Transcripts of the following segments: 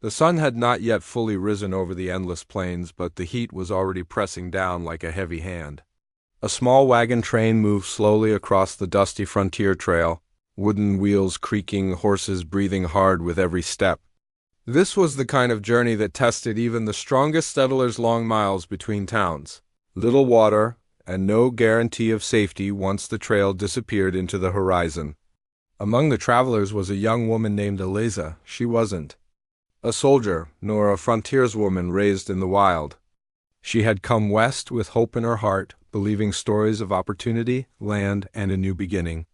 The sun had not yet fully risen over the endless plains, but the heat was already pressing down like a heavy hand. A small wagon train moved slowly across the dusty frontier trail, wooden wheels creaking, horses breathing hard with every step. This was the kind of journey that tested even the strongest settlers' long miles between towns. Little water, and no guarantee of safety once the trail disappeared into the horizon. Among the travelers was a young woman named Eliza. She wasn't a soldier, nor a frontierswoman raised in the wild. She had come west with hope in her heart, believing stories of opportunity, land, and a new beginning.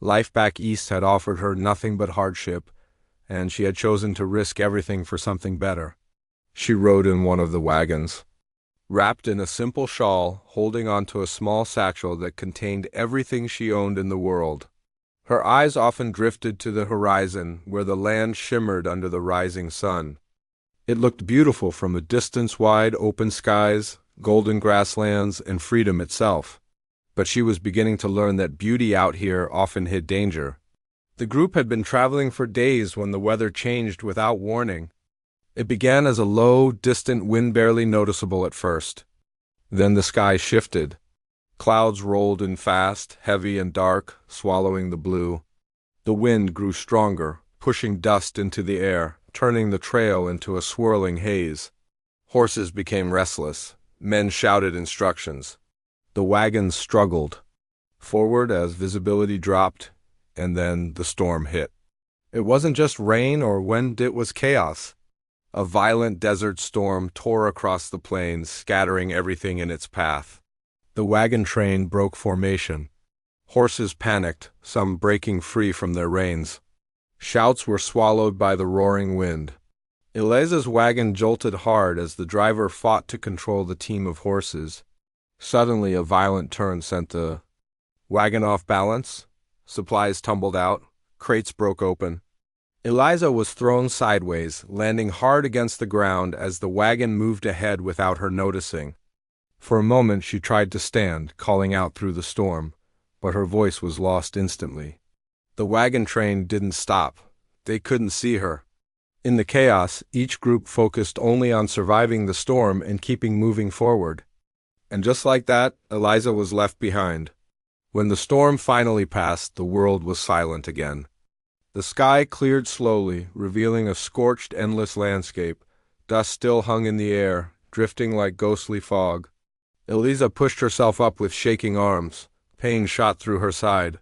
Life back east had offered her nothing but hardship, and she had chosen to risk everything for something better. She rode in one of the wagons, wrapped in a simple shawl, holding onto a small satchel that contained everything she owned in the world. Her eyes often drifted to the horizon, where the land shimmered under the rising sun. It looked beautiful from a distance, wide open skies, golden grasslands, and freedom itself. But she was beginning to learn that beauty out here often hid danger. The group had been traveling for days when the weather changed without warning. It began as a low, distant wind barely noticeable at first. Then the sky shifted. Clouds rolled in fast, heavy and dark, swallowing the blue. The wind grew stronger, pushing dust into the air, turning the trail into a swirling haze. Horses became restless. Men shouted instructions. The wagons struggled forward as visibility dropped, and then the storm hit. It wasn't just rain or wind, it was chaos. A violent desert storm tore across the plains, scattering everything in its path. The wagon train broke formation. Horses panicked, some breaking free from their reins. Shouts were swallowed by the roaring wind. Eliza's wagon jolted hard as the driver fought to control the team of horses. Suddenly, a violent turn sent the wagon off balance. Supplies tumbled out. Crates broke open. Eliza was thrown sideways, landing hard against the ground as the wagon moved ahead without her noticing. For a moment she tried to stand, calling out through the storm, but her voice was lost instantly. The wagon train didn't stop. They couldn't see her. In the chaos, each group focused only on surviving the storm and keeping moving forward. And just like that, Eliza was left behind. When the storm finally passed, the world was silent again. The sky cleared slowly, revealing a scorched, endless landscape. Dust still hung in the air, drifting like ghostly fog. Eliza pushed herself up with shaking arms. Pain shot through her side.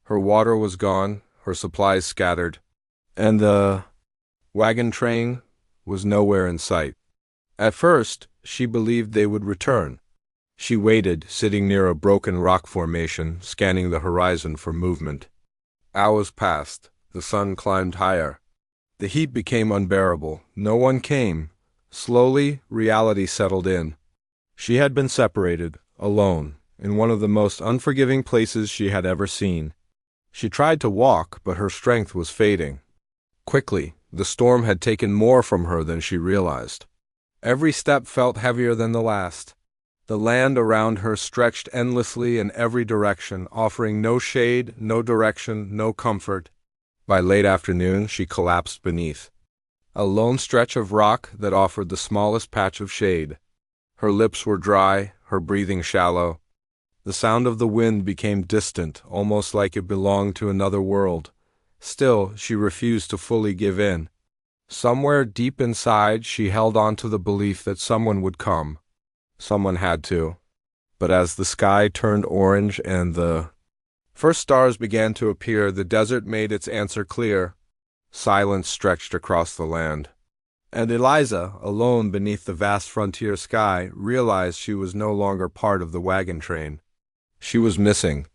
Her water was gone, her supplies scattered, and the wagon train was nowhere in sight. At first, she believed they would return. She waited, sitting near a broken rock formation, scanning the horizon for movement. Hours passed. The sun climbed higher. The heat became unbearable. No one came. Slowly, reality settled in. She had been separated, alone, in one of the most unforgiving places she had ever seen. She tried to walk, but her strength was fading. Quickly, the storm had taken more from her than she realized. Every step felt heavier than the last. The land around her stretched endlessly in every direction, offering no shade, no direction, no comfort. By late afternoon, she collapsed beneath a lone stretch of rock that offered the smallest patch of shade. Her lips were dry, her breathing shallow. The sound of the wind became distant, almost like it belonged to another world. Still, she refused to fully give in. Somewhere deep inside, she held on to the belief that someone would come. Someone had to. But as the sky turned orange and the first stars began to appear, the desert made its answer clear. Silence stretched across the land. And Eliza, alone beneath the vast frontier sky, realized she was no longer part of the wagon train. She was missing.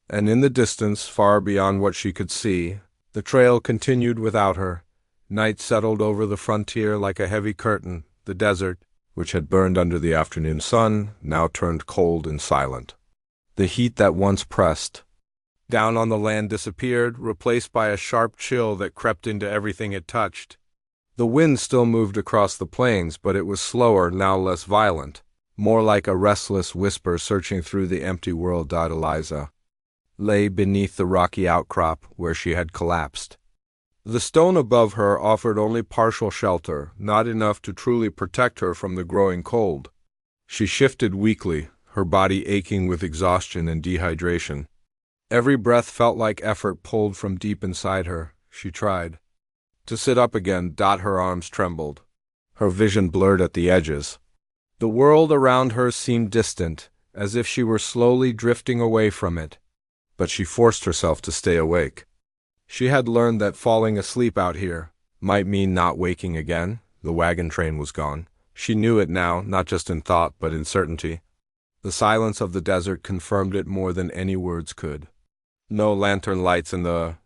And in the distance, far beyond what she could see, the trail continued without her. Night settled over the frontier like a heavy curtain. The desert, which had burned under the afternoon sun, now turned cold and silent. The heat that once pressed down on the land disappeared, replaced by a sharp chill that crept into everything it touched. The wind still moved across the plains, but it was slower, now less violent, more like a restless whisper searching through the empty world. Eliza lay beneath the rocky outcrop where she had collapsed. The stone above her offered only partial shelter, not enough to truly protect her from the growing cold. She shifted weakly, her body aching with exhaustion and dehydration. Every breath felt like effort pulled from deep inside her. She tried to sit up again. Her arms trembled. Her vision blurred at the edges. The world around her seemed distant, as if she were slowly drifting away from it. But she forced herself to stay awake. She had learned that falling asleep out here might mean not waking again. The wagon train was gone. She knew it now, not just in thought, but in certainty. The silence of the desert confirmed it more than any words could. No lantern lights in the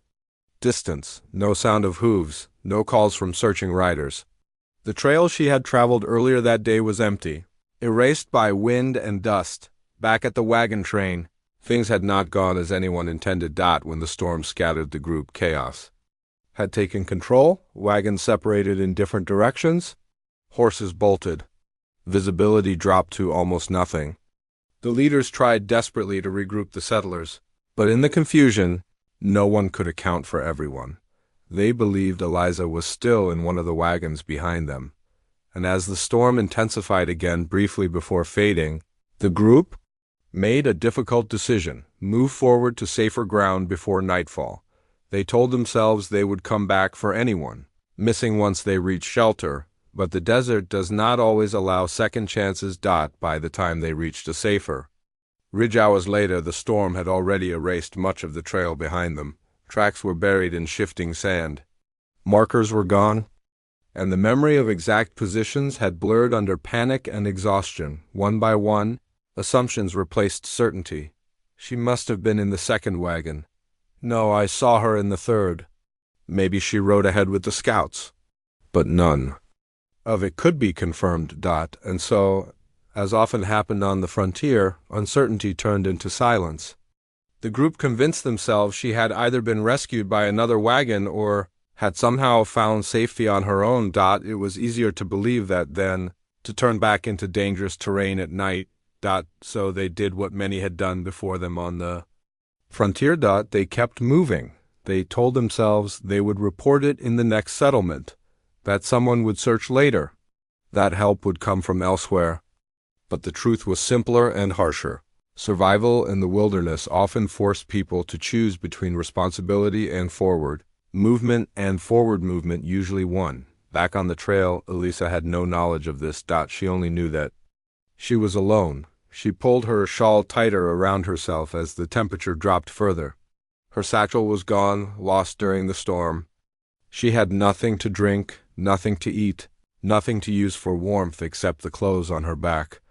distance, no sound of hooves, no calls from searching riders. The trail she had traveled earlier that day was empty, erased by wind and dust. Back at the wagon train, things had not gone as anyone intended. When the storm scattered the group, chaos had taken control. Wagons separated in different directions. Horses bolted. Visibility dropped to almost nothing. The leaders tried desperately to regroup the settlers, but in the confusion, no one could account for everyone. They believed Eliza was still in one of the wagons behind them, and as the storm intensified again briefly before fading, the group made a difficult decision: move forward to safer ground before nightfall. They told themselves they would come back for anyone missing once they reached shelter, but the desert does not always allow second chances. By the time they reached a safer ridge hours later, the storm had already erased much of the trail behind them. Tracks were buried in shifting sand. Markers were gone, and the memory of exact positions had blurred under panic and exhaustion. One by one, assumptions replaced certainty. She must have been in the second wagon. No, I saw her in the third. Maybe she rode ahead with the scouts. But none of it could be confirmed. And so, as often happened on the frontier, uncertainty turned into silence. The group convinced themselves she had either been rescued by another wagon or had somehow found safety on her own. It was easier to believe that than to turn back into dangerous terrain at night. So they did what many had done before them on the frontier. They kept moving. They told themselves they would report it in the next settlement, that someone would search later, that help would come from elsewhere. But the truth was simpler and harsher. Survival in the wilderness often forced people to choose between responsibility and forward movement, and forward movement usually won. Back on the trail, Elisa had no knowledge of this. She only knew that she was alone. She pulled her shawl tighter around herself as the temperature dropped further. Her satchel was gone, lost during the storm. She had nothing to drink, nothing to eat, nothing to use for warmth except the clothes on her back.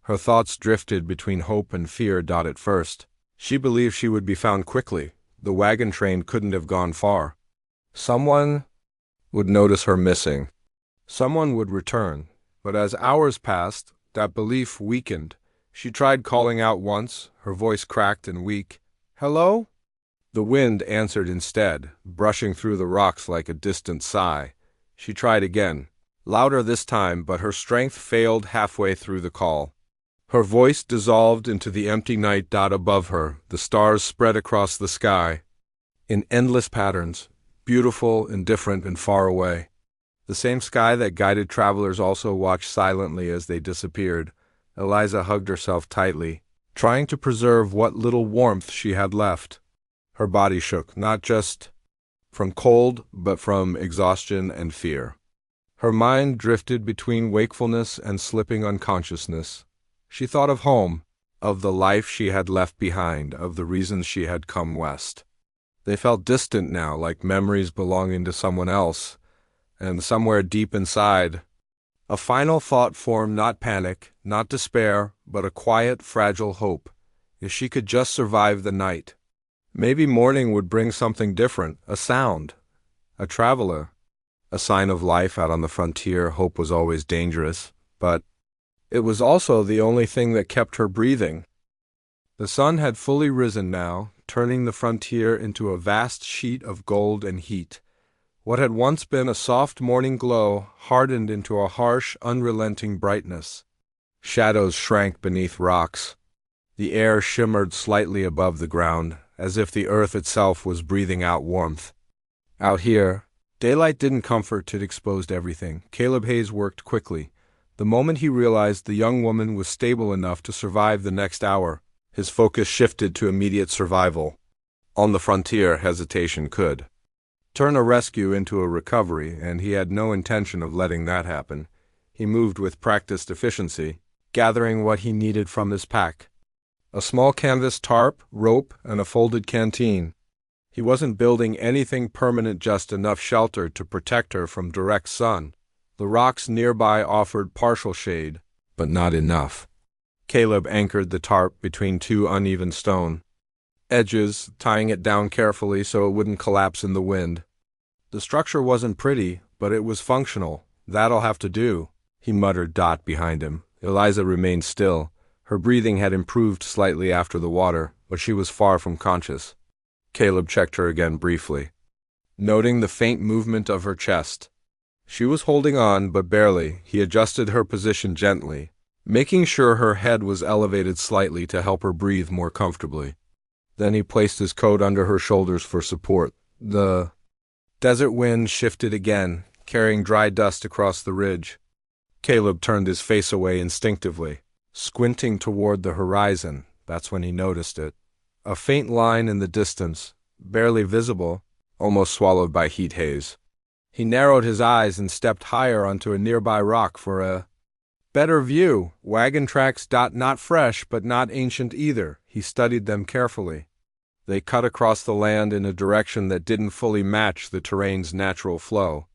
Her thoughts drifted between hope and fear. At first, she believed she would be found quickly. The wagon train couldn't have gone far. Someone would notice her missing. Someone would return. But as hours passed, that belief weakened. She tried calling out once, her voice cracked and weak. "Hello?" The wind answered instead, brushing through the rocks like a distant sigh. She tried again, louder this time, but her strength failed halfway through the call. Her voice dissolved into the empty night. Above her, the stars spread across the sky in endless patterns, beautiful, indifferent, and far away. The same sky that guided travelers also watched silently as they disappeared. Eliza hugged herself tightly, trying to preserve what little warmth she had left. Her body shook, not just from cold, but from exhaustion and fear. Her mind drifted between wakefulness and slipping unconsciousness. She thought of home, of the life she had left behind, of the reasons she had come west. They felt distant now, like memories belonging to someone else, and somewhere deep inside, a final thought formed: not panic, not despair, but a quiet, fragile hope. If she could just survive the night, maybe morning would bring something different, a sound, a traveler, a sign of life out on the frontier. Hope was always dangerous, but it was also the only thing that kept her breathing. The sun had fully risen now, turning the frontier into a vast sheet of gold and heat. What had once been a soft morning glow hardened into a harsh, unrelenting brightness. Shadows shrank beneath rocks. The air shimmered slightly above the ground, as if the earth itself was breathing out warmth. Out here, Daylight didn't comfort, it exposed everything. Caleb Hayes worked quickly. The moment he realized the young woman was stable enough to survive the next hour, his focus shifted to immediate survival. On the frontier, hesitation could turn a rescue into a recovery, and he had no intention of letting that happen. He moved with practiced efficiency, gathering what he needed from his pack. A small canvas tarp, rope, and a folded canteen. He wasn't building anything permanent, just enough shelter to protect her from direct sun. The rocks nearby offered partial shade, but not enough. Caleb anchored the tarp between two uneven stone edges, tying it down carefully so it wouldn't collapse in the wind. The structure wasn't pretty, but it was functional. "That'll have to do," he muttered. Behind him, Eliza remained still. Her breathing had improved slightly after the water, but she was far from conscious. Caleb checked her again briefly, noting the faint movement of her chest. She was holding on, but barely. He adjusted her position gently, making sure her head was elevated slightly to help her breathe more comfortably. Then he placed his coat under her shoulders for support. The desert wind shifted again, carrying dry dust across the ridge. Caleb turned his face away instinctively, squinting toward the horizon. That's when he noticed it. A faint line in the distance, barely visible, almost swallowed by heat haze. He narrowed his eyes and stepped higher onto a nearby rock for a better view. Wagon tracks. Not fresh, but not ancient either. He studied them carefully. They cut across the land in a direction that didn't fully match the terrain's natural flow.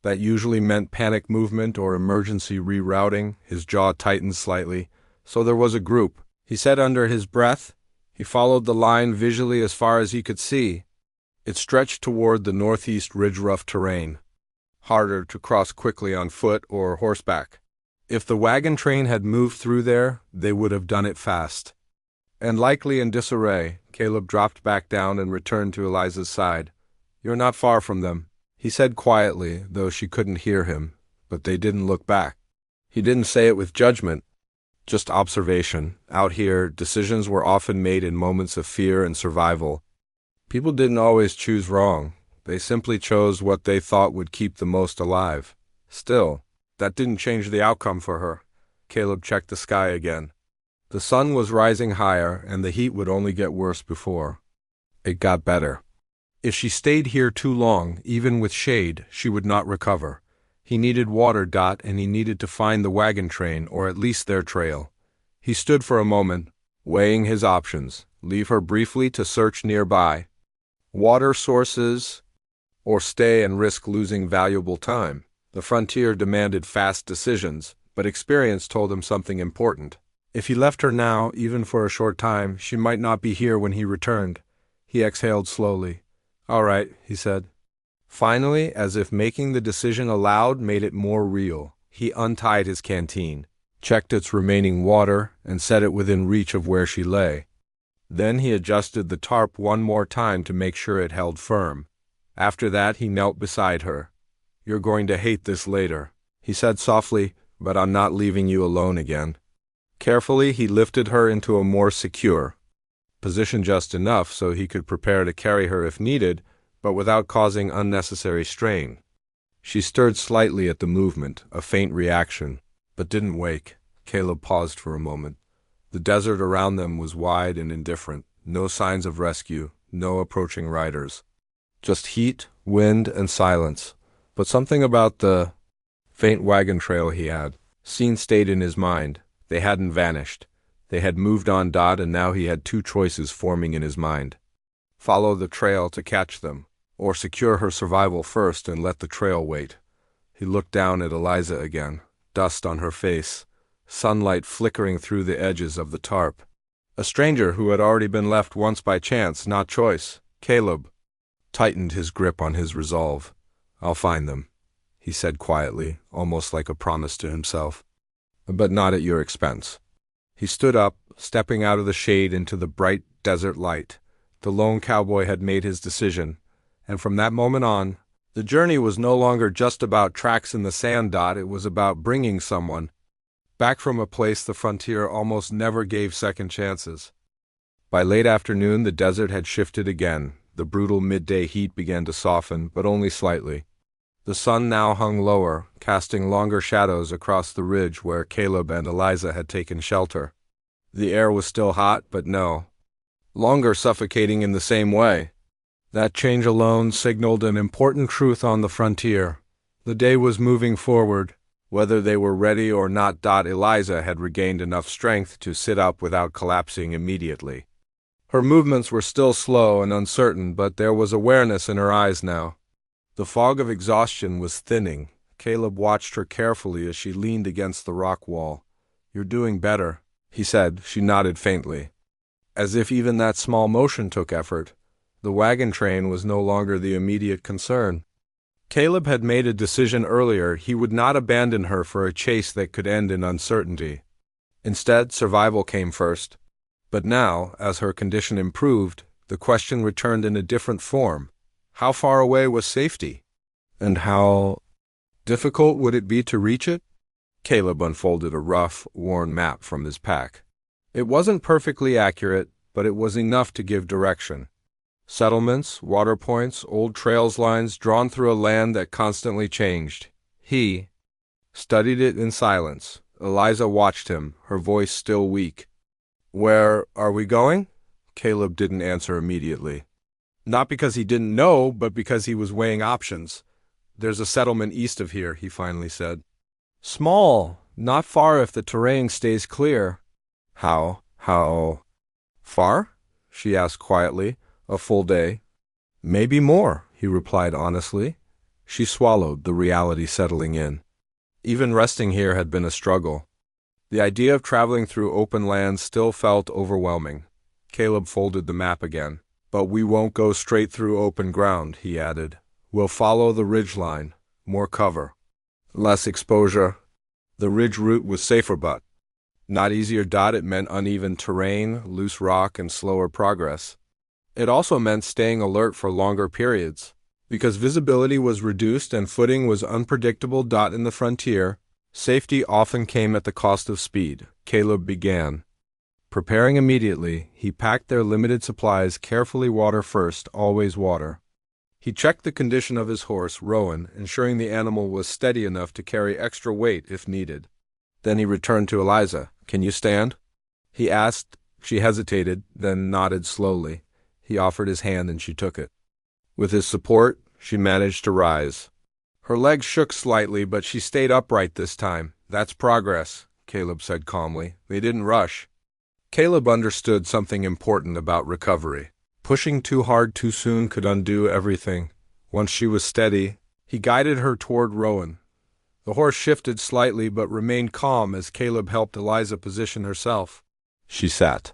That usually meant panic movement or emergency rerouting. His jaw tightened slightly. So there was a group, he said under his breath. He followed the line visually as far as he could see. It stretched toward the northeast ridge-rough terrain, harder to cross quickly on foot or horseback. If the wagon train had moved through there, they would have done it fast. And likely in disarray. Caleb dropped back down and returned to Eliza's side. "You're not far from them," he said quietly, though she couldn't hear him, but they didn't look back. He didn't say it with judgment, just observation. Out here, decisions were often made in moments of fear and survival. People didn't always choose wrong. They simply chose what they thought would keep the most alive. Still, that didn't change the outcome for her. Caleb checked the sky again. The sun was rising higher, and the heat would only get worse before it got better. If she stayed here too long, even with shade, she would not recover. He needed water. And he needed to find the wagon train, or at least their trail. He stood for a moment, weighing his options. Leave her briefly to search nearby water sources, or stay and risk losing valuable time. The frontier demanded fast decisions, but experience told him something important. If he left her now, even for a short time, she might not be here when he returned. He exhaled slowly. "All right," he said. Finally, as if making the decision aloud made it more real, he untied his canteen, checked its remaining water, and set it within reach of where she lay. Then he adjusted the tarp one more time to make sure it held firm. After that, he knelt beside her. "You're going to hate this later," he said softly, "but I'm not leaving you alone again." Carefully, he lifted her into a more secure position, just enough so he could prepare to carry her if needed, but without causing unnecessary strain. She stirred slightly at the movement, a faint reaction, but didn't wake. Caleb paused for a moment. The desert around them was wide and indifferent. No signs of rescue, no approaching riders. Just heat, wind, and silence. But something about the faint wagon trail he had seen stayed in his mind. They hadn't vanished. They had moved on. And now he had two choices forming in his mind. Follow the trail to catch them, or secure her survival first and let the trail wait. He looked down at Eliza again, dust on her face, sunlight flickering through the edges of the tarp. A stranger who had already been left once by chance, not choice. Caleb tightened his grip on his resolve. "I'll find them," he said quietly, almost like a promise to himself. "But not at your expense." He stood up, stepping out of the shade into the bright desert light. The lone cowboy had made his decision, and from that moment on, the journey was no longer just about tracks in the sand. It was about bringing someone back from a place the frontier almost never gave second chances. By late afternoon, the desert had shifted again. The brutal midday heat began to soften, but only slightly. The sun now hung lower, casting longer shadows across the ridge where Caleb and Eliza had taken shelter. The air was still hot, but no longer suffocating in the same way. That change alone signaled an important truth on the frontier. The day was moving forward. Whether they were ready or not, Eliza had regained enough strength to sit up without collapsing immediately. Her movements were still slow and uncertain, but there was awareness in her eyes now. The fog of exhaustion was thinning. Caleb watched her carefully as she leaned against the rock wall. "You're doing better," he said. She nodded faintly. As if even that small motion took effort, the wagon train was no longer the immediate concern. Caleb had made a decision earlier. He would not abandon her for a chase that could end in uncertainty. Instead, survival came first. But now, as her condition improved, the question returned in a different form. How far away was safety? And how difficult would it be to reach it? Caleb unfolded a rough, worn map from his pack. It wasn't perfectly accurate, but it was enough to give direction. Settlements, water points, old trails lines drawn through a land that constantly changed. He studied it in silence. Eliza watched him, her voice still weak. "Where are we going?" Caleb didn't answer immediately. Not because he didn't know, but because he was weighing options. "There's a settlement east of here," he finally said. "Small, not far if the terrain stays clear." How far?" she asked quietly. "A full day." "Maybe more," he replied honestly. She swallowed, the reality settling in. Even resting here had been a struggle. The idea of traveling through open land still felt overwhelming. Caleb folded the map again. "But we won't go straight through open ground," he added. "We'll follow the ridge line. More cover. Less exposure." The ridge route was safer, but not easier. It meant uneven terrain, loose rock, and slower progress. It also meant staying alert for longer periods. Because visibility was reduced and footing was unpredictable. In the frontier, safety often came at the cost of speed. Caleb began preparing immediately. He packed their limited supplies carefully, water first, always water. He checked the condition of his horse, Rowan, ensuring the animal was steady enough to carry extra weight if needed. Then he returned to Eliza. "Can you stand?" he asked. She hesitated, then nodded slowly. He offered his hand and she took it. With his support, she managed to rise. Her legs shook slightly, but she stayed upright this time. "That's progress," Caleb said calmly. "They didn't rush." Caleb understood something important about recovery. Pushing too hard too soon could undo everything. Once she was steady, he guided her toward Rowan. The horse shifted slightly but remained calm as Caleb helped Eliza position herself. She sat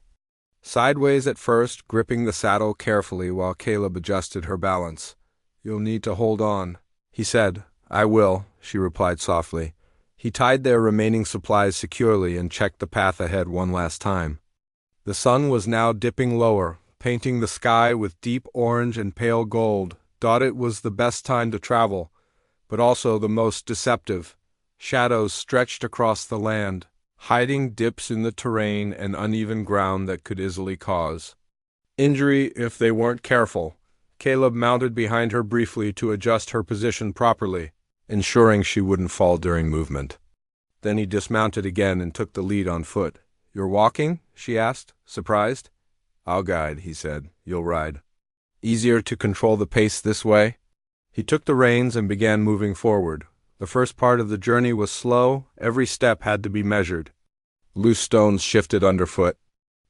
sideways at first, gripping the saddle carefully while Caleb adjusted her balance. "You'll need to hold on," he said. "I will," she replied softly. He tied their remaining supplies securely and checked the path ahead one last time. The sun was now dipping lower, painting the sky with deep orange and pale gold. It was the best time to travel, but also the most deceptive. Shadows stretched across the land, hiding dips in the terrain and uneven ground that could easily cause injury if they weren't careful. Caleb mounted behind her briefly to adjust her position properly, ensuring she wouldn't fall during movement. Then he dismounted again and took the lead on foot. "You're walking?" she asked, surprised. "I'll guide," he said. "You'll ride." "Easier to control the pace this way?" He took the reins and began moving forward. The first part of the journey was slow. Every step had to be measured. Loose stones shifted underfoot.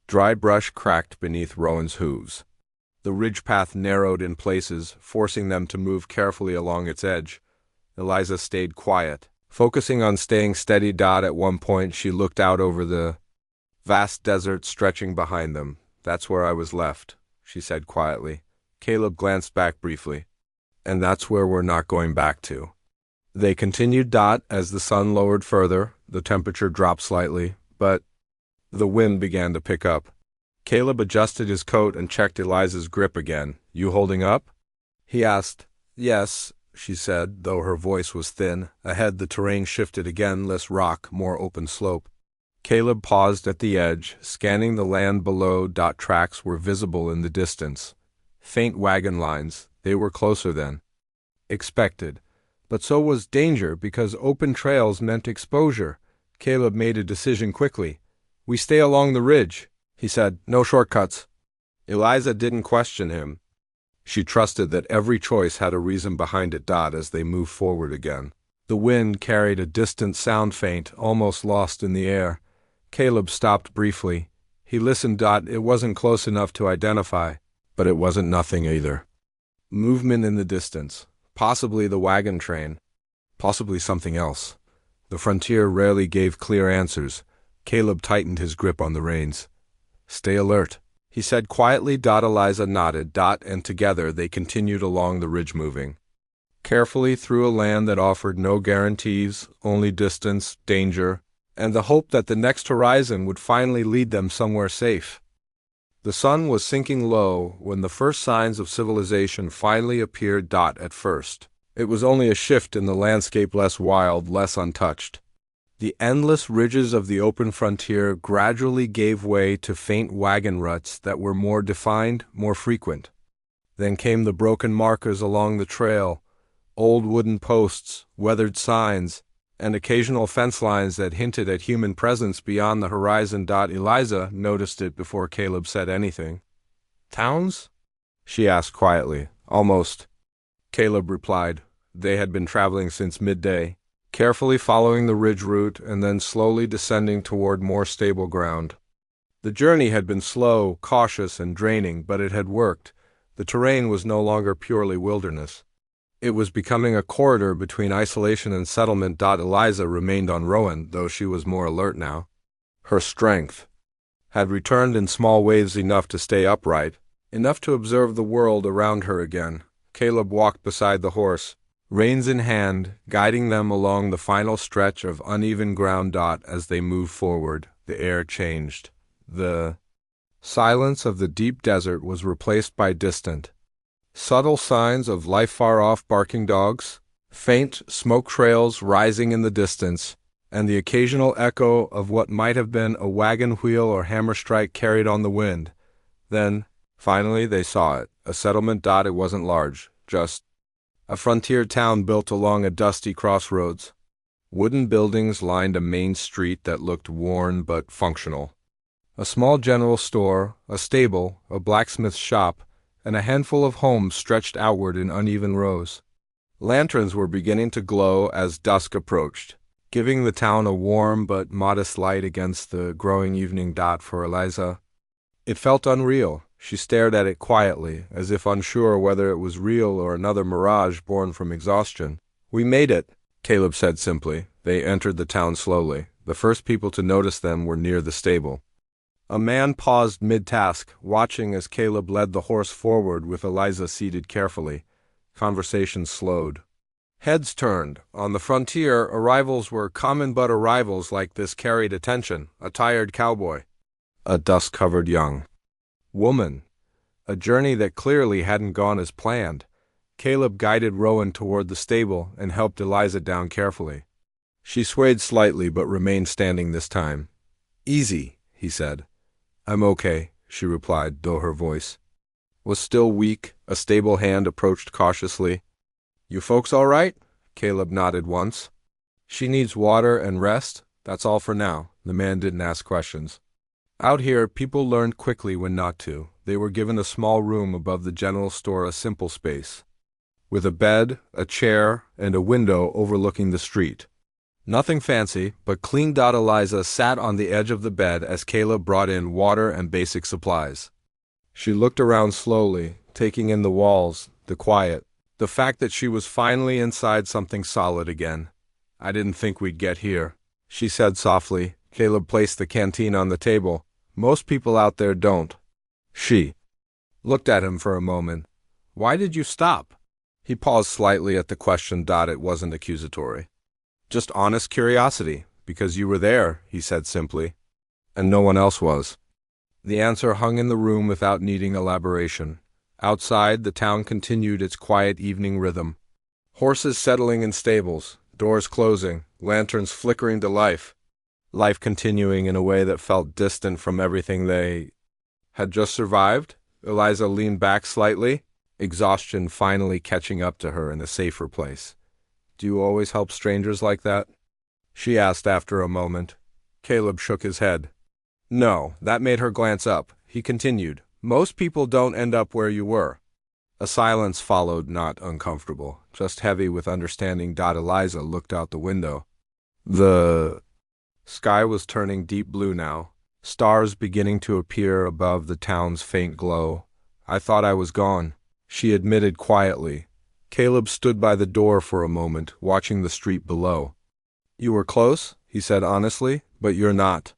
Dry brush cracked beneath Rowan's hooves. The ridge path narrowed in places, forcing them to move carefully along its edge. Eliza stayed quiet, focusing on staying steady. At one point, she looked out over the vast desert stretching behind them. "That's where I was left," she said quietly. Caleb glanced back briefly. "And that's where we're not going back to." They continued. As the sun lowered further, the temperature dropped slightly, but the wind began to pick up. Caleb adjusted his coat and checked Eliza's grip again. "You holding up?" he asked. "Yes," she said, though her voice was thin. Ahead the terrain shifted again, less rock, more open slope. Caleb paused at the edge, scanning the land below. Tracks were visible in the distance. Faint wagon lines. They were closer than expected. But so was danger, because open trails meant exposure. Caleb made a decision quickly. "We stay along the ridge," he said. "No shortcuts." Eliza didn't question him. She trusted that every choice had a reason behind it. As they moved forward again, the wind carried a distant sound, faint, almost lost in the air. Caleb stopped briefly. He listened. It wasn't close enough to identify, but it wasn't nothing either. Movement in the distance. Possibly the wagon train. Possibly something else. The frontier rarely gave clear answers. Caleb tightened his grip on the reins. "Stay alert," he said quietly. Eliza nodded. And together they continued along the ridge, moving carefully through a land that offered no guarantees, only distance, danger, and the hope that the next horizon would finally lead them somewhere safe. The sun was sinking low when the first signs of civilization finally appeared. At first, it was only a shift in the landscape, less wild, less untouched. The endless ridges of the open frontier gradually gave way to faint wagon ruts that were more defined, more frequent. Then came the broken markers along the trail, old wooden posts, weathered signs, and occasional fence lines that hinted at human presence beyond the horizon. Eliza noticed it before Caleb said anything. "Towns?" she asked quietly. "Almost," Caleb replied. They had been traveling since midday, carefully following the ridge route and then slowly descending toward more stable ground. The journey had been slow, cautious, and draining, but it had worked. The terrain was no longer purely wilderness. It was becoming a corridor between isolation and settlement. Eliza remained on Rowan, though she was more alert now. Her strength had returned in small waves, enough to stay upright, enough to observe the world around her again. Caleb walked beside the horse, reins in hand, guiding them along the final stretch of uneven ground. As they moved forward, the air changed. The silence of the deep desert was replaced by distant, subtle signs of life far off: barking dogs, faint smoke trails rising in the distance, and the occasional echo of what might have been a wagon wheel or hammer strike carried on the wind. Then, finally, they saw it. A settlement. It wasn't large, just a frontier town built along a dusty crossroads. Wooden buildings lined a main street that looked worn but functional. A small general store, a stable, a blacksmith shop, and a handful of homes stretched outward in uneven rows. Lanterns were beginning to glow as dusk approached, giving the town a warm but modest light against the growing evening. For Eliza, it felt unreal. She stared at it quietly, as if unsure whether it was real or another mirage born from exhaustion. "We made it," Caleb said simply. They entered the town slowly. The first people to notice them were near the stable. A man paused mid-task, watching as Caleb led the horse forward with Eliza seated carefully. Conversation slowed. Heads turned. On the frontier, arrivals were common, but arrivals like this carried attention. A tired cowboy, a dust-covered young woman, a journey that clearly hadn't gone as planned. Caleb guided Rowan toward the stable and helped Eliza down carefully. She swayed slightly but remained standing this time. "Easy," he said. "I'm okay," she replied, though her voice was still weak. A stable hand approached cautiously. "You folks all right?" Caleb nodded once. "She needs water and rest. That's all for now." The man didn't ask questions. Out here, people learned quickly when not to. They were given a small room above the general store, a simple space, with a bed, a chair, and a window overlooking the street. Nothing fancy, but clean. Eliza sat on the edge of the bed as Caleb brought in water and basic supplies. She looked around slowly, taking in the walls, the quiet, the fact that she was finally inside something solid again. "I didn't think we'd get here," she said softly. Caleb placed the canteen on the table. "Most people out there don't." She looked at him for a moment. "Why did you stop?" He paused slightly at the question. It wasn't accusatory. "Just honest curiosity. Because you were there," he said simply. "And no one else was." The answer hung in the room without needing elaboration. Outside, the town continued its quiet evening rhythm. Horses settling in stables, doors closing, lanterns flickering to life. Life continuing in a way that felt distant from everything they had just survived. Eliza leaned back slightly, exhaustion finally catching up to her in a safer place. Do you always help strangers like that? She asked after a moment. Caleb shook his head. No, that made her glance up. He continued, most people don't end up where you were. A silence followed, not uncomfortable, just heavy with understanding. Eliza looked out the window. The sky was turning deep blue now, stars beginning to appear above the town's faint glow. I thought I was gone, she admitted quietly. Caleb stood by the door for a moment, watching the street below. You were close, he said honestly, but you're not.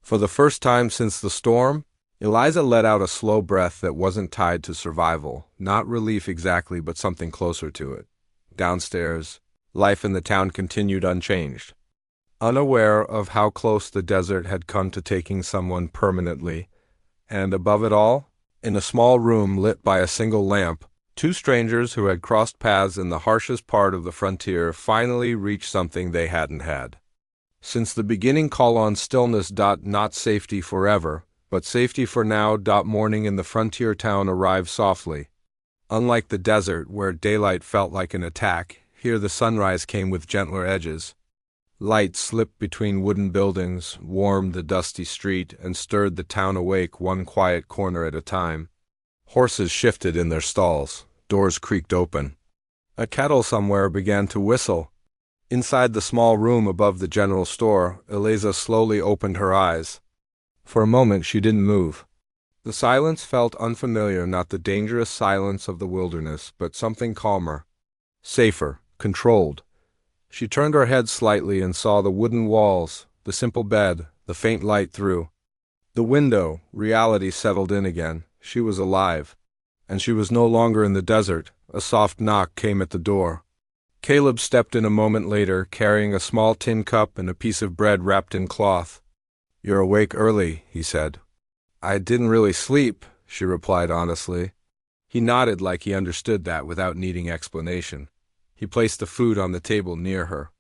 For the first time since the storm, Eliza let out a slow breath that wasn't tied to survival, not relief exactly, but something closer to it. Downstairs, life in the town continued unchanged. Unaware of how close the desert had come to taking someone permanently, and above it all, in a small room lit by a single lamp, two strangers who had crossed paths in the harshest part of the frontier finally reached something they hadn't had. Since the beginning call on stillness. Not safety forever, but safety for now. Morning in the frontier town arrived softly. Unlike the desert, where daylight felt like an attack, here the sunrise came with gentler edges. Light slipped between wooden buildings, warmed the dusty street, and stirred the town awake one quiet corner at a time. Horses shifted in their stalls, doors creaked open. A kettle somewhere began to whistle. Inside the small room above the general store, Eliza slowly opened her eyes. For a moment she didn't move. The silence felt unfamiliar, not the dangerous silence of the wilderness, but something calmer, safer, controlled. She turned her head slightly and saw the wooden walls, the simple bed, the faint light through. The window, reality settled in again. She was alive. And she was no longer in the desert. A soft knock came at the door. Caleb stepped in a moment later, carrying a small tin cup and a piece of bread wrapped in cloth. You're awake early, he said. I didn't really sleep, she replied honestly. He nodded like he understood that without needing explanation. He placed the food on the table near her.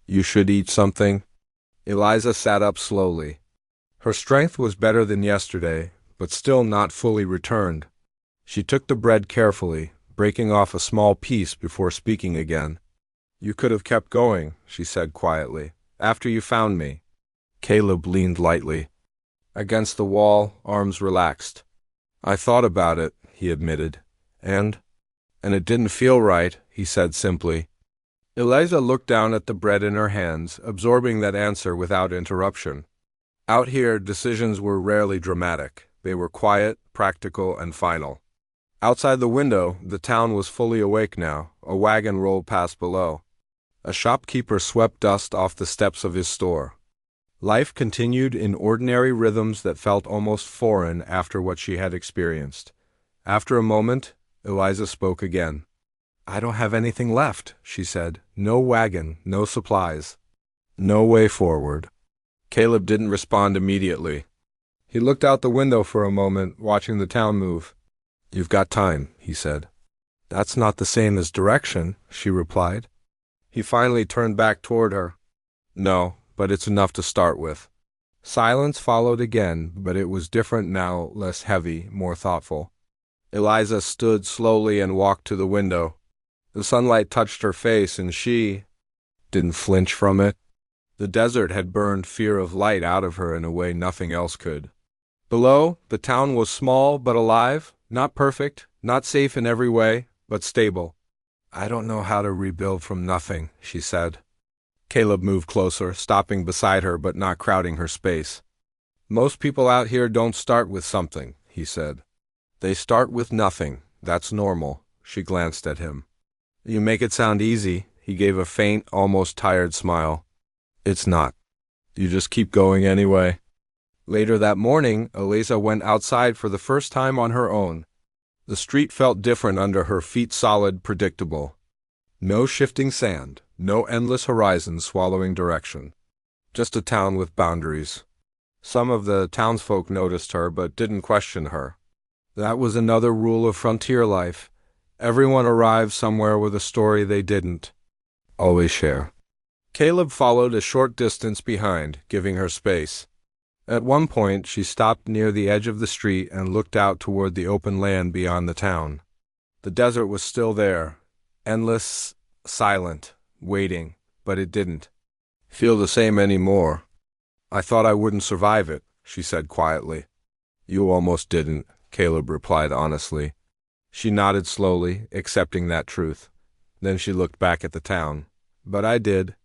You should eat something. Eliza sat up slowly. Her strength was better than yesterday, but still not fully returned. She took the bread carefully, breaking off a small piece before speaking again. You could have kept going, she said quietly, after you found me. Caleb leaned lightly. Against the wall, arms relaxed. I thought about it, he admitted. And it didn't feel right, he said simply. Eliza looked down at the bread in her hands, absorbing that answer without interruption. Out here, decisions were rarely dramatic. They were quiet, practical, and final. Outside the window, the town was fully awake now. A wagon rolled past below. A shopkeeper swept dust off the steps of his store. Life continued in ordinary rhythms that felt almost foreign after what she had experienced. After a moment, Eliza spoke again. I don't have anything left, she said. No wagon, no supplies. No way forward. Caleb didn't respond immediately. He looked out the window for a moment, watching the town move. You've got time, he said. That's not the same as direction, she replied. He finally turned back toward her. No, but it's enough to start with. Silence followed again, but it was different now, less heavy, more thoughtful. Eliza stood slowly and walked to the window. The sunlight touched her face, and she didn't flinch from it. The desert had burned fear of light out of her in a way nothing else could. Below, the town was small but alive, not perfect, not safe in every way, but stable. I don't know how to rebuild from nothing, she said. Caleb moved closer, stopping beside her but not crowding her space. Most people out here don't start with something, he said. They start with nothing. That's normal. She glanced at him. You make it sound easy. He gave a faint, almost tired smile. It's not. You just keep going anyway. Later that morning, Eliza went outside for the first time on her own. The street felt different under her feet, solid, predictable. No shifting sand, no endless horizon swallowing direction. Just a town with boundaries. Some of the townsfolk noticed her but didn't question her. That was another rule of frontier life. Everyone arrived somewhere with a story they didn't always share. Caleb followed a short distance behind, giving her space. At one point, she stopped near the edge of the street and looked out toward the open land beyond the town. The desert was still there, endless, silent, waiting, but it didn't feel the same anymore. I thought I wouldn't survive it, she said quietly. You almost didn't, Caleb replied honestly. She nodded slowly, accepting that truth. Then she looked back at the town. But I did.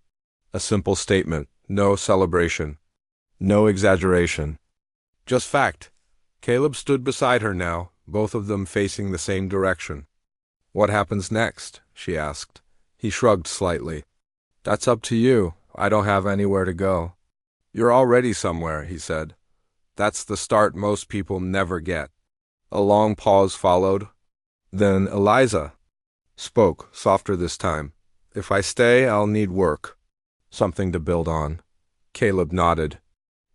A simple statement, no celebration, no exaggeration. Just fact. Caleb stood beside her now, both of them facing the same direction. What happens next? She asked. He shrugged slightly. That's up to you. I don't have anywhere to go. You're already somewhere, he said. That's the start most people never get. A long pause followed. Then Eliza spoke, softer this time. If I stay, I'll need work. Something to build on. Caleb nodded.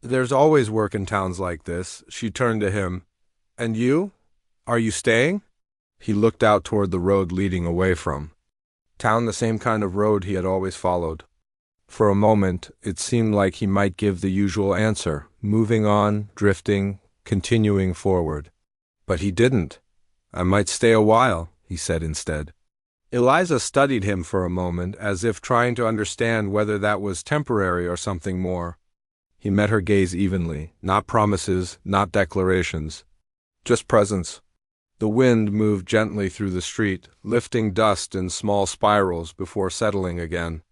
There's always work in towns like this. She turned to him. And you? Are you staying? He looked out toward the road leading away from town, the same kind of road he had always followed. For a moment, it seemed like he might give the usual answer, moving on, drifting, continuing forward. But he didn't. I might stay a while, he said instead. Eliza studied him for a moment, as if trying to understand whether that was temporary or something more. He met her gaze evenly, not promises, not declarations, just presence. The wind moved gently through the street, lifting dust in small spirals before settling again.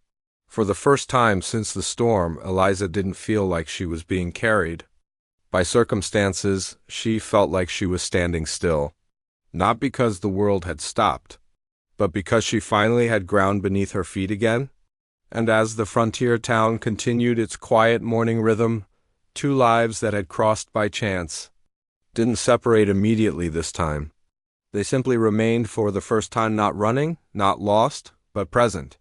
For the first time since the storm, Eliza didn't feel like she was being carried. By circumstances, she felt like she was standing still. Not because the world had stopped, but because she finally had ground beneath her feet again. And as the frontier town continued its quiet morning rhythm, two lives that had crossed by chance didn't separate immediately this time. They simply remained for the first time, not running, not lost, but present.